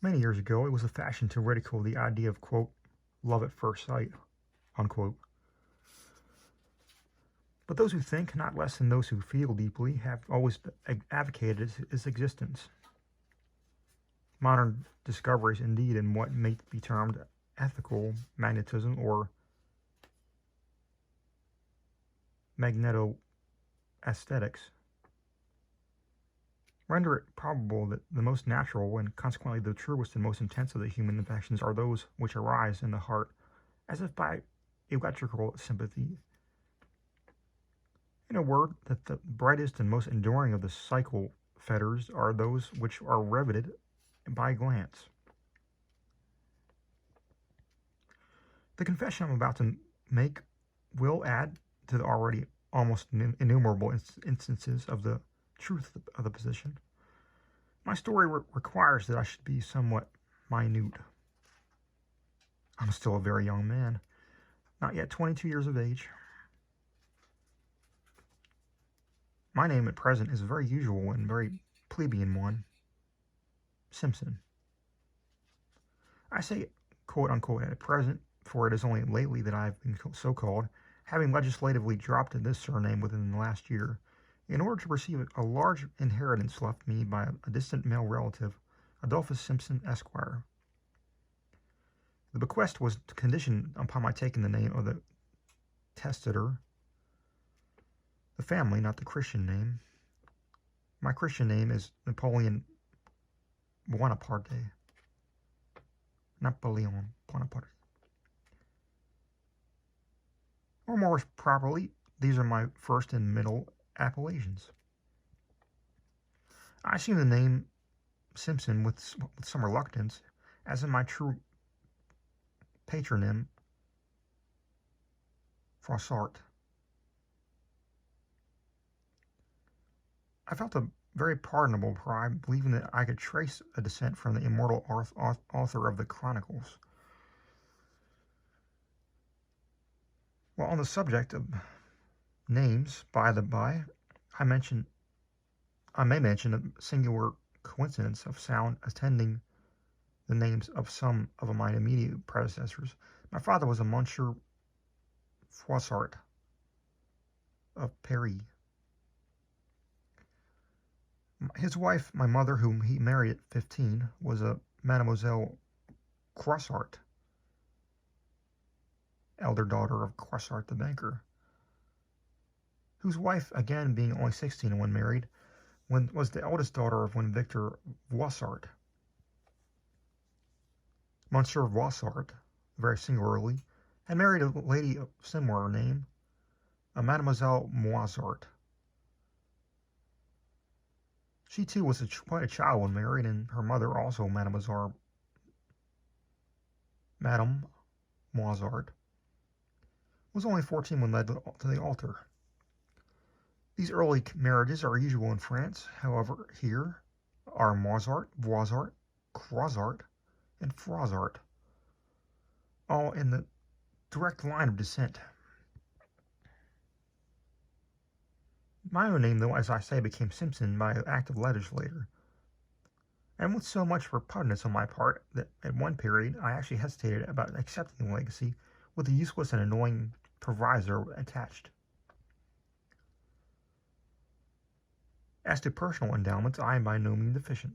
Many years ago, it was a fashion to ridicule the idea of, quote, love at first sight, unquote. But those who think not less than those who feel deeply have always advocated its existence. Modern discoveries, indeed, in what may be termed ethical magnetism or magnetoaesthetics, render it probable that the most natural and consequently the truest and most intense of the human affections are those which arise in the heart as if by electrical sympathy. In a word, that the brightest and most enduring of the psychical fetters are those which are riveted by glance. The confession I'm about to make will add to the already almost innumerable instances of the truth of the position. My story requires that I should be somewhat minute. I'm still a very young man, not yet 22 years of age. My name at present is a very usual and very plebeian one, Simpson. I say quote-unquote at present, for it is only lately that I have been so called, having legislatively dropped this surname within the last year, in order to receive a large inheritance left me by a distant male relative, Adolphus Simpson, Esquire. The bequest was conditioned upon my taking the name of the testator, the family, not the Christian name. My Christian name is Napoleon Bonaparte. Napoleon Bonaparte. Or more properly, these are my first and middle appellations. I assume the name Simpson with some reluctance, as in my true patronym, Froissart. I felt a very pardonable pride, believing that I could trace a descent from the immortal author of the Chronicles. Well, on the subject of names, by the by, I may mention a singular coincidence of sound attending the names of some of my immediate predecessors. My father was a Monsieur Froissart of Paris. His wife, my mother, whom he married at 15, was a Mademoiselle Croissart, elder daughter of Croissart the banker, whose wife, again being only 16 when married, was the eldest daughter of one Victor Voissart. Monsieur Voissart, very singularly, had married a lady of similar name, a Mademoiselle Moissart. She too was quite a child when married, and her mother also, Madame Moissart, was only 14 when led to the altar. These early marriages are usual in France. However, here are Moissart, Voissart, Croissart, and Froissart, all in the direct line of descent. My own name, though, as I say, became Simpson by an act of legislature, and with so much repugnance on my part that at one period I actually hesitated about accepting the legacy with the useless and annoying proviso attached. As to personal endowments, I am by no means deficient.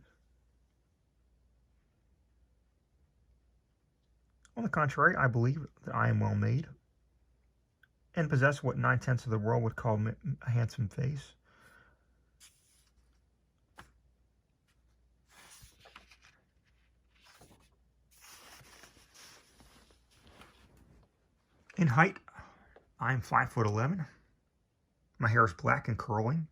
On the contrary, I believe that I am well made, and possess what 9/10 of the world would call a handsome face. In height, I am 5'11". My hair is black and curling.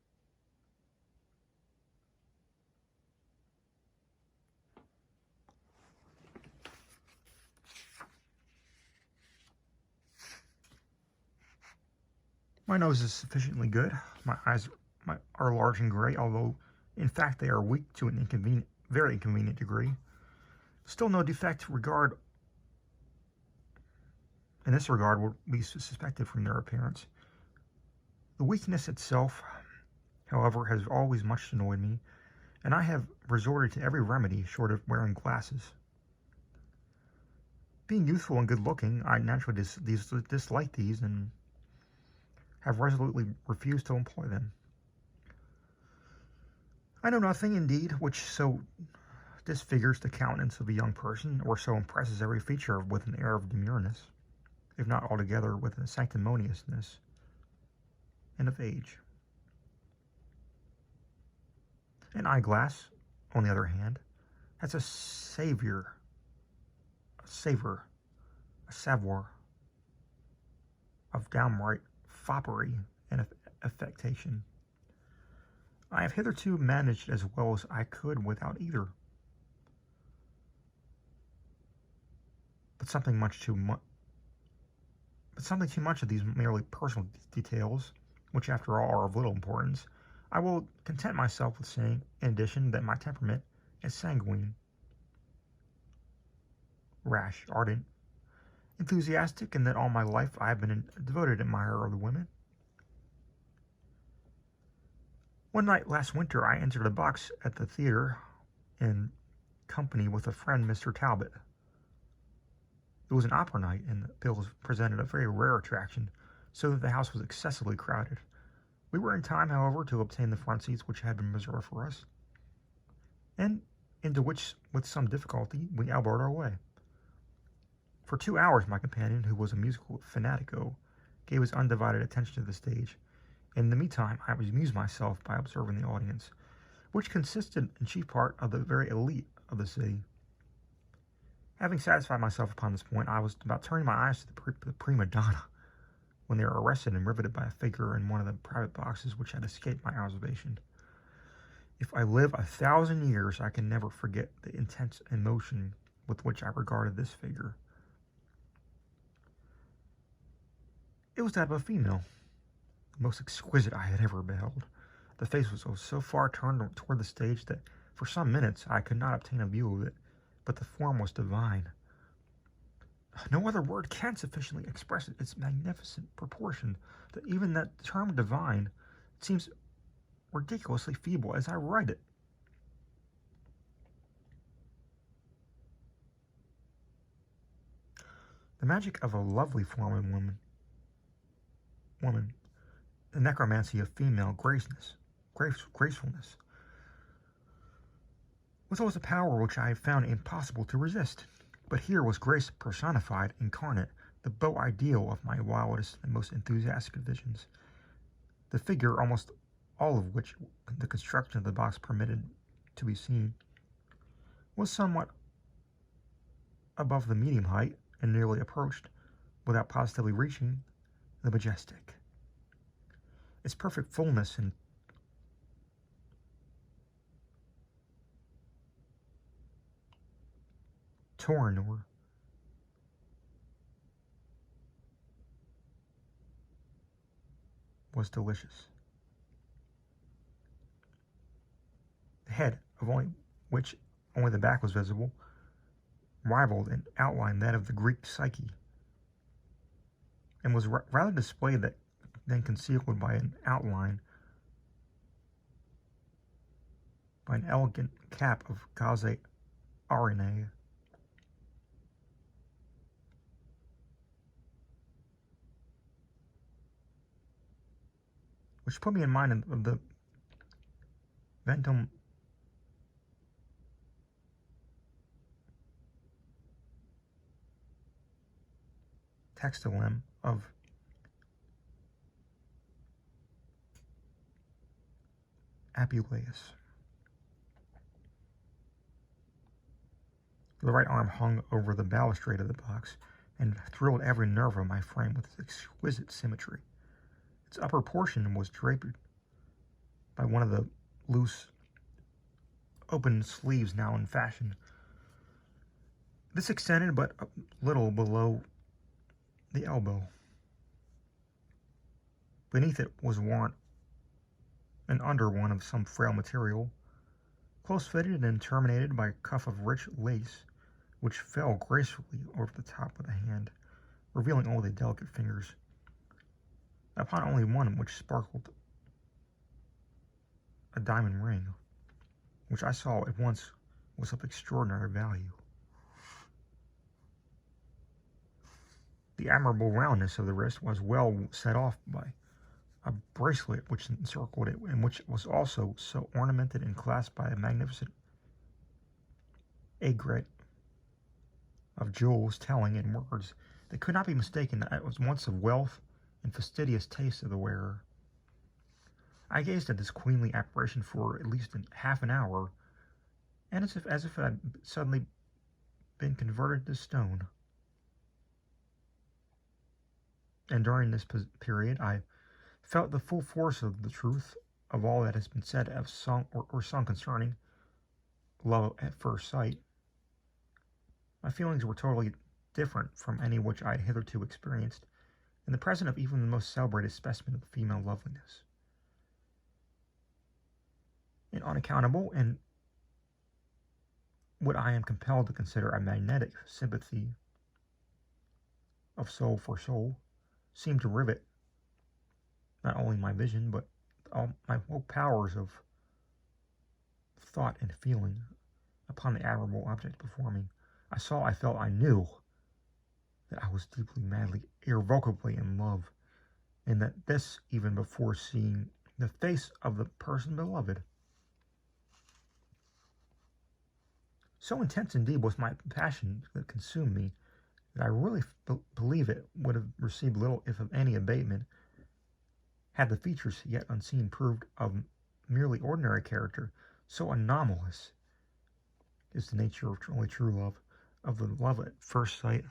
My nose is sufficiently good. My eyes are large and gray, although in fact they are weak to an very inconvenient degree. Still no defect in this regard would be suspected from their appearance. The weakness itself, however, has always much annoyed me, and I have resorted to every remedy short of wearing glasses. Being youthful and good-looking, I naturally dislike these and have resolutely refused to employ them. I know nothing, indeed, which so disfigures the countenance of a young person, or so impresses every feature with an air of demureness, if not altogether with a sanctimoniousness, and of age. An eyeglass, on the other hand, has a savor, of downright foppery and affectation. I have hitherto managed as well as I could without either. But something too much of these merely personal details, which after all are of little importance, I will content myself with saying, in addition, that my temperament is sanguine, rash, ardent, enthusiastic, and that all my life I have been a devoted admirer of the women. One night last winter I entered a box at the theater in company with a friend, Mr. Talbot. It was an opera night, and the bills presented a very rare attraction, so that the house was excessively crowded. We were in time, however, to obtain the front seats which had been reserved for us, and into which, with some difficulty, we elbowed our way. For 2 hours my companion, who was a musical fanatico, gave his undivided attention to the stage. In the meantime, I amused myself by observing the audience, which consisted in chief part of the very elite of the city. Having satisfied myself upon this point, I was about turning my eyes to the prima donna, when they were arrested and riveted by a figure in one of the private boxes which had escaped my observation. If I live 1,000 years, I can never forget the intense emotion with which I regarded this figure. It was that of a female, the most exquisite I had ever beheld. The face was so far turned toward the stage that for some minutes I could not obtain a view of it, but the form was divine. No other word can sufficiently express its magnificent proportion, that even that term divine seems ridiculously feeble as I write it. The magic of a lovely form in woman, the necromancy of female gracefulness, was always a power which I found impossible to resist. But here was grace personified, incarnate, the beau ideal of my wildest and most enthusiastic visions. The figure, almost all of which the construction of the box permitted to be seen, was somewhat above the medium height and nearly approached, without positively reaching, the majestic. Its perfect fullness and tournure was delicious. The head, of which only the back was visible, rivaled in outline that of the Greek Psyche, and was rather displayed than concealed by an outline, by an elegant cap of gaze arenae. Which put me in mind of the Ventum textilem of Apuleius. The right arm hung over the balustrade of the box and thrilled every nerve of my frame with its exquisite symmetry. Its upper portion was draped by one of the loose, open sleeves now in fashion. This extended but a little below the elbow. Beneath it was worn an under one of some frail material, close-fitted and terminated by a cuff of rich lace, which fell gracefully over the top of the hand, revealing only the delicate fingers, upon only one which sparkled a diamond ring. which I saw at once was of extraordinary value. The admirable roundness of the wrist was well set off by a bracelet which encircled it, and which was also so ornamented and clasped by a magnificent aigrette of jewels, telling in words that could not be mistaken that it was once of wealth and fastidious taste of the wearer. I gazed at this queenly apparition for at least half an hour, and as if it had suddenly been converted to stone. And during this period, I felt the full force of the truth of all that has been said of sung concerning love at first sight. My feelings were totally different from any which I had hitherto experienced in the presence of even the most celebrated specimen of female loveliness. An unaccountable and what I am compelled to consider a magnetic sympathy of soul for soul seemed to rivet not only my vision, but all my whole powers of thought and feeling upon the admirable object before me. I saw, I felt, I knew that I was deeply, madly, irrevocably in love, and that this even before seeing the face of the person beloved. So intense indeed was my passion that consumed me, that I really believe it would have received little, if of any, abatement, had the features yet unseen proved of merely ordinary character. So anomalous is the nature of only true love, of the love at first sight.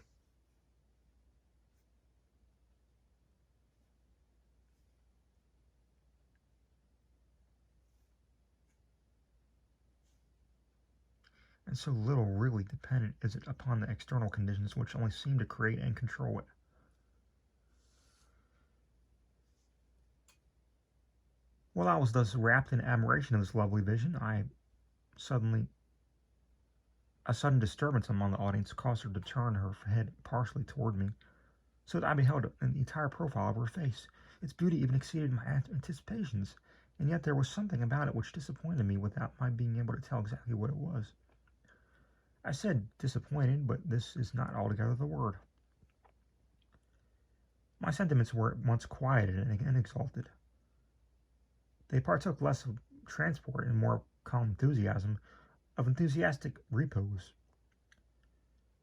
And so little really dependent is it upon the external conditions which only seem to create and control it. While I was thus wrapped in admiration of this lovely vision, a sudden disturbance among the audience caused her to turn her head partially toward me, so that I beheld the entire profile of her face. Its beauty even exceeded my anticipations, and yet there was something about it which disappointed me without my being able to tell exactly what it was. I said disappointed, but this is not altogether the word. My sentiments were at once quieted and again exalted. They partook less of transport and more calm enthusiasm, of enthusiastic repose.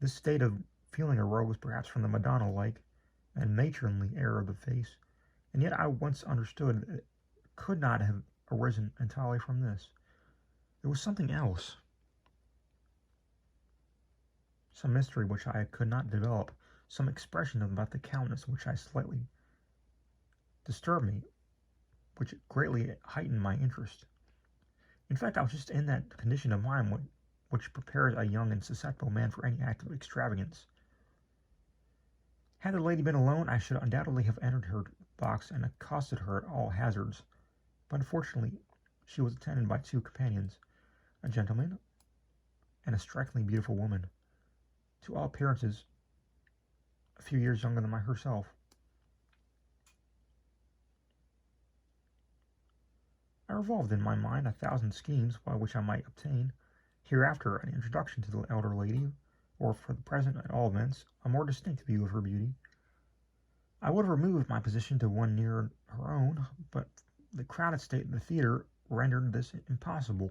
This state of feeling arose perhaps from the Madonna-like and matronly air of the face, and yet I once understood that it could not have arisen entirely from this. There was something else, some mystery which I could not develop, some expression about the countenance which I slightly disturbed me, which greatly heightened my interest. In fact, I was just in that condition of mind which prepares a young and susceptible man for any act of extravagance. Had the lady been alone, I should undoubtedly have entered her box and accosted her at all hazards, but unfortunately she was attended by two companions, a gentleman and a strikingly beautiful woman, to all appearances a few years younger than herself. I revolved in my mind 1,000 schemes by which I might obtain, hereafter, an introduction to the elder lady, or for the present, at all events, a more distinct view of her beauty. I would have removed my position to one nearer her own, but the crowded state of the theatre rendered this impossible,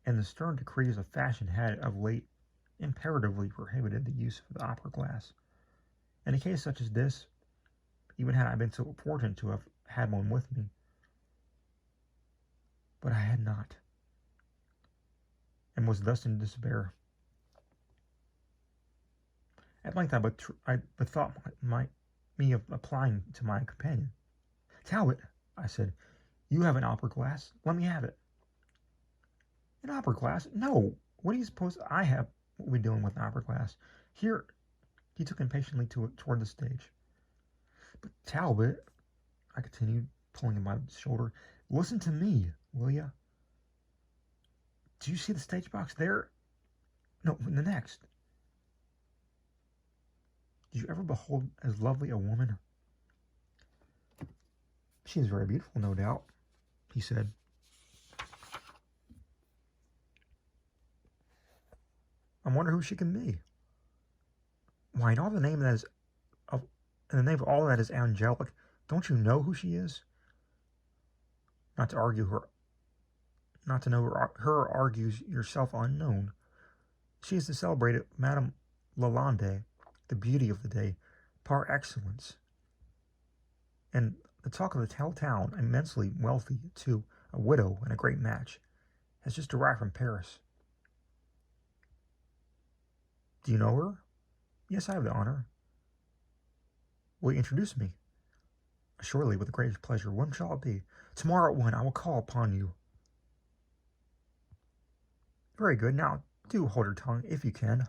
and the stern decrees of fashion had of late imperatively prohibited the use of the opera glass. In a case such as this, even had I been so fortunate to have had one with me, but I had not, and was thus in despair. At length I bethought me of applying to my companion. "Talbot," I said, "you have an opera glass. Let me have it." "An opera glass? No. What do you suppose I will be doing with an opera glass? Here," he took impatiently toward the stage. "But Talbot," I continued, pulling him by the shoulder, "listen to me, will you? Do you see the stage box there? No, the next. Did you ever behold as lovely a woman?" "She is very beautiful, no doubt," he said. wonder who she can be. Why, in all the name that is, of, in the name of all that is angelic, don't you know who she is? Not to argue her, not to know her argues yourself unknown. She is the celebrated Madame Lalande, the beauty of the day, par excellence. And the talk of the whole town, immensely wealthy, too, a widow and a great match, has just arrived from Paris. Do you know her? Yes, I have the honor. Will you introduce me? Surely, with the greatest pleasure. When shall it be? Tomorrow at 1, I will call upon you. Very good. Now, do hold your tongue, if you can.